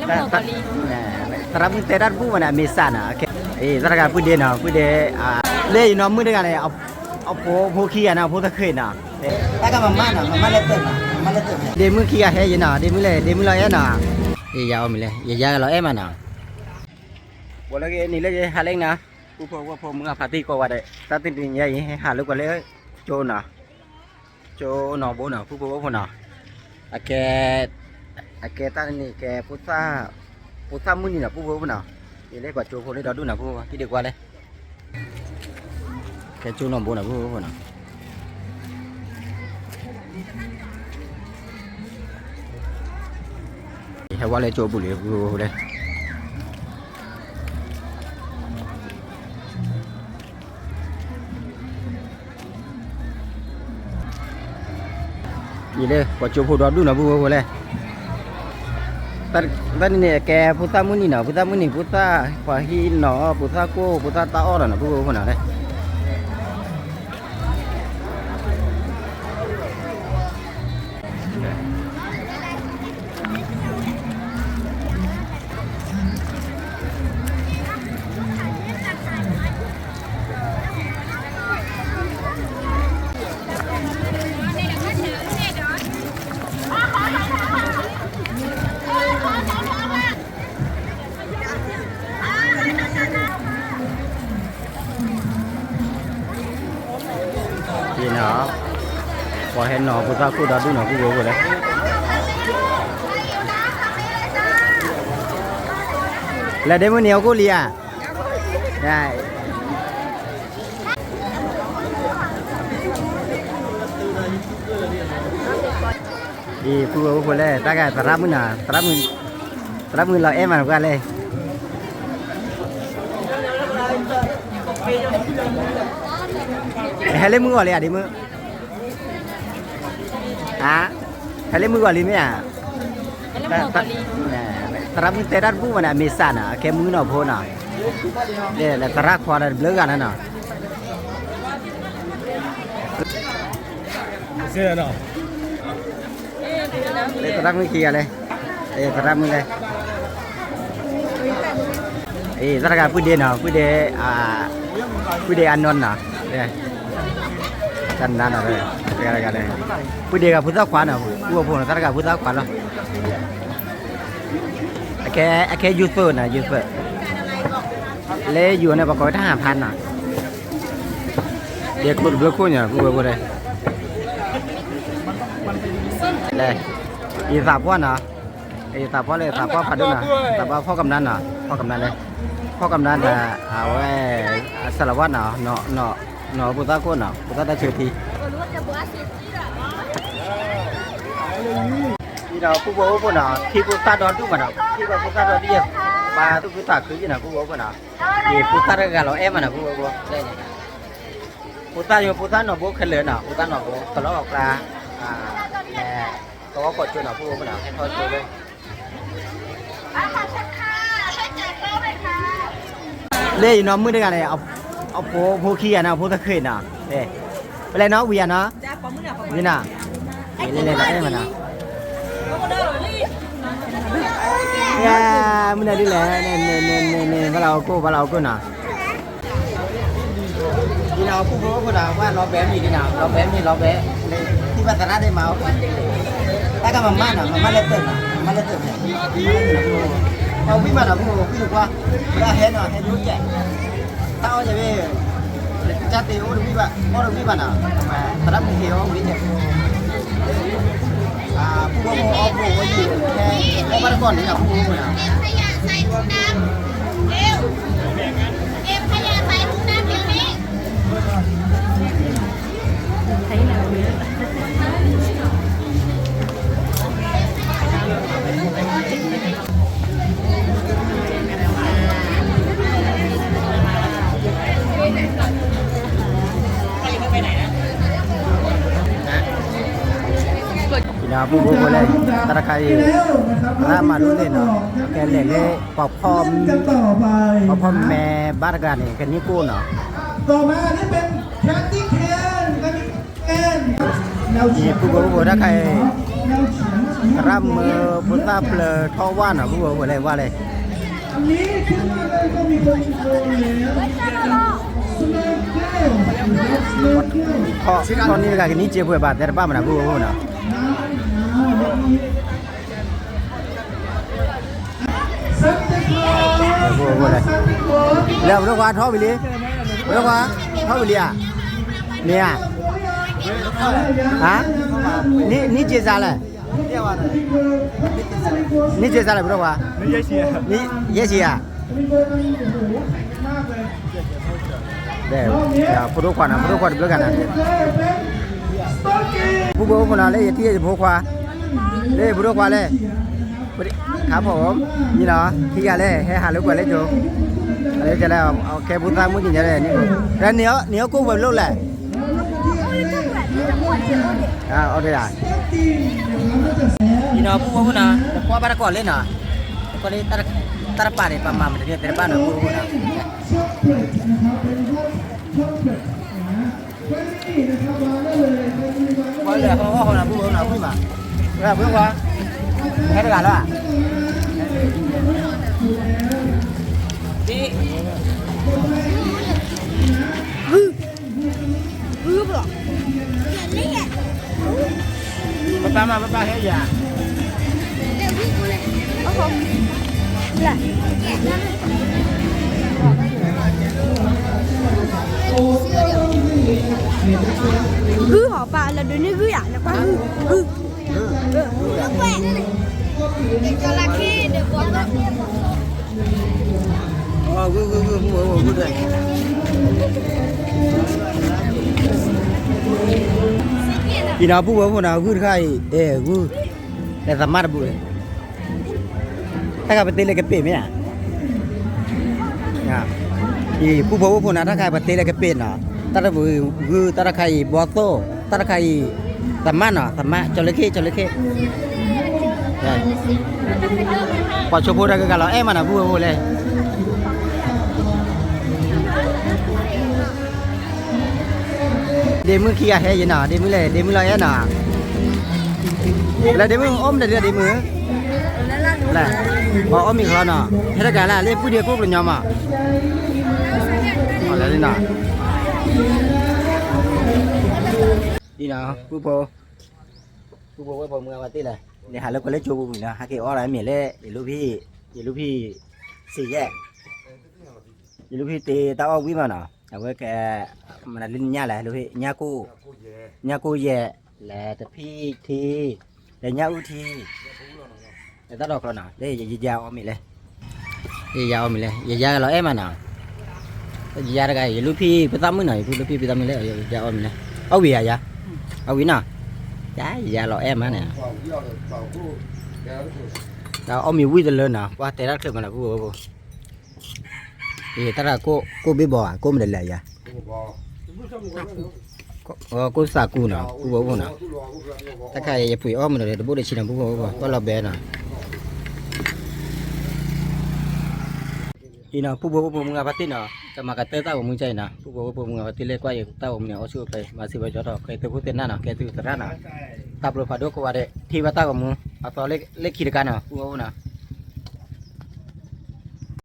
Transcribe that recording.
Terap terat bu mana mesana. Teraga pude na pude le no mu de ga le po khi na po ta khoi na. Ta ka mama le tet na mama le tet. De mu khi ya he ye na de mu la ya na. Ya o mi le ya ga lo e ma na. Bo le ke ni le ha leng na. Pu po mu ga phati ko wa de. Ta tin tin ya ye ha lu ko le cho na. Cho no bo na pu po na. Ake ta ni ke pusa mu ni na pu po na. Ye le kwa cho po le da du na pu ki de kwa le. Ke cho no bo na pu po na. Hay quá lên chỗ bù lì bù đây gì đây quả chỗ bù đó đúng là bù đây ta này kè puta muni puta quả hi nó puta cô puta tao là bù nào đây gì nó quả hẹn nó của ta cô đã đúng nó cũng rồi đấy là đêm nhiều cô lìa đây đi cô cô lên ta cái trap mình là em mà qua lên hay lấy mưa gọi liền đi mưa hay lấy mưa gọi liền mấy trap terat bu mana mesana ke mưa nào phô nào đây là trap khoa là blur gan nào xe nào đây trap mấy kia đây trap mấy đây trap cái pude nào pude anon nào đây chân nào đây cái này pude cái puta khoan nào cua phô trap cái puta khoan đó cái user này user lấyอยู่ในประกอบถ้า5,000น่ะเดี๋ยวกดเบอร์คู่เนี่ยกูđây đâyอีสาบว่านะอีสาบว่าเลยสาบว่าพัดด้วยนะสาบว่าพ่อกำนันน่ะพ่อกำนันเลยพ่อกำนันน่ะเอาไว้สารวัตรน่ะเนาะปุตตะก้นน่ะปุตตะได้ชื่อทีนี่เราผู้บอกว่าน่ะที่ปุตตะดอนทุกมันน่ะที่ว่าปุตตะดอนที่ปลาทุกปุตตะคือที่น่ะผู้บอกว่าน่ะนี่ปุตตะกันเรามันน่ะผู้บอกว่าได้เนี่ยปุตตะอยู่ปุตตะเนาะบ่เคลื่อนน่ะปุตตะเนาะบ่ตลอดปลาก็กดจุดหน่ะผู้บ่น่ะให้ทอดตัวเลยเล่ยน้องมื้อเดียวกันเลยเอาโพขี้อ่ะนะโพตะเคียนน่ะไปเลยเนาะเวียเนาะนี่น่ะเล่นๆได้มันน่ะมื้อนี้แหละนี่ๆเราก็น่ะนี่เราผู้บ่ก็น่ะว่าเราแบมนี่น่ะเราแบมนี่เราแบที่พัฒนาได้มาta ka mama le tet tao biết mà là cũng biết qua ra hết rồi hết luôn chạy tao giờ về cha tiêu được biết bạn có được biết bạn nào mà tao đã hiểu không biết nhỉ phụ ông phụ cái gì có bắt con thì là phụ rồi nào em thấy nhà tay cũng đang điều này thấy nàoนะผู้บริหารตระไคร้ถ้ามาดูเลยเนาะแกเล่เลยปอบพร้อมแม่บ้านกันนี่แค่นี้กูเนาะต่อมานี่เป็นแคนดี้แคนผู้บริหารถ้าใคร รับมือพุทธเปลือทอว่านอ่ะผู้บอกอะไรว่าเลย อันนี้ขึ้นมาเลยก็มีคนโกงแล้วสโนว์เกิลนะครับสโนว์เกิล ตอนนี้ก็นี่เจ็บหัวบาดแต่บ้ามันนะผู้บอกนะ ซันตาคลอส ผู้บอกเลย ซันตาคลอส แล้วผู้ว่าท้อไปเลยผู้ว่าท้อไปเลยอ่ะเนี่ยฮะนี่เจ๊ซาเลยนี่เจ๊ซาเลยผู้ว่านี่เยชีอ่ะ มีคนมันโอ้โหแข็งมากเลย เดี๋ยวผู้รู้ก่อนนะผู้รู้ก่อนเรื่องกันนะ เคยเป็นสโตกี้ ผู้บอกคนนั้นเลยที่จะพูดว่าเลยผู้รู้ว่าเลยครับผมนี่เนาะที่กันเลยให้หาลูกก่อนเลยจูอะไรจะแล้วเอาแค่พูดตามมือจริงจะเลยนี่แล้วเนื้อกู้แบบลูกแหละเอาได้นี่เนาะผู้บอกนะแต่พอบ้านก่อนเลยเนาะก็เลยตระป่าเนี่ยประมาณมันจะแต่บ้านเนาะผู้บอกนะ ช็อกโกแลตนะครับเป็นพวกช็อกโกแลตนะเว้นนี่นะครับวางได้เลยใครมีวางได้ có เลย lẽ không có hôm nào bữa nào vui mà là bữa qua hết cả rồi à đi ba hết giờ Gư họ bà là đứa này gư à là quá gư nước quẹt để cho là khi được có vui đây đi nào bữa nào vui khai vui để làm mát bữaถ้าใครไปตีเลยกระเป็ดไหมอ่ะอีผู้บอกว่าผู้นั้นถ้าใครไปตีเลยกระเป็ดน่ะตาบุคือตาใครบอโต้ตาใครตัมมันน่ะตัมมันจระเข้ใช่พอชมพูได้ก็กันแล้วมันน่ะผู้บอกเลยเดมือขี้อะเฮ้ยน่ะเดมือเลยเดมือลอยน่ะแล้วเดมืออมเดือดเดมือlà có mình lo nọ thế là cả là lên phu địa quốc là nhóm à ở đây nào đi nào phu bố với bố mưa mà tí này để hà lúc có lấy chùa mình là hai cái ó lại miền lê để lúcพี่xì nhẹ để lúcพี่tì tao ông quý mà nọ với cái mà là linh nha lại lúcพี่nha cô về là tậpพี่thì để nha u thì để ta đọc rồi nào đây giờ ôm mình lên giờ ôm mình lên giờ là em mà nào giờ là cái lúc phi bị tâm mới này lúc phi bị tâm mới lên giờ ôm mình lên áo bì à dạ áo bì nào trái giờ là em á nè nào ôm mình vui lên nào qua tay đất mà là cô thì ta là cô biết bò cô mình lại dạ cô xà cu nào cô bố nào ta cái phủi ôm mình rồi bố để xin làm bố có là bé nào thì nàoผู้บอกมึงอาพัติเนาะจะมากระเตอร์ต้าของมึงใจนะผู้บอกมึงอาพัติเล็กกว่าอย่างต้าของมึงเนี่ยเอาชื่อไปมาสิบวันจอดเคยเตอร์พูดเต็นหน้าเนาะเคยเตอร์ตระหน้าตับรถพาดก็ว่าเด็ที่ว่าต้าของมึงเอาตอนเล็กขี่กันเนาะผู้บอกนะ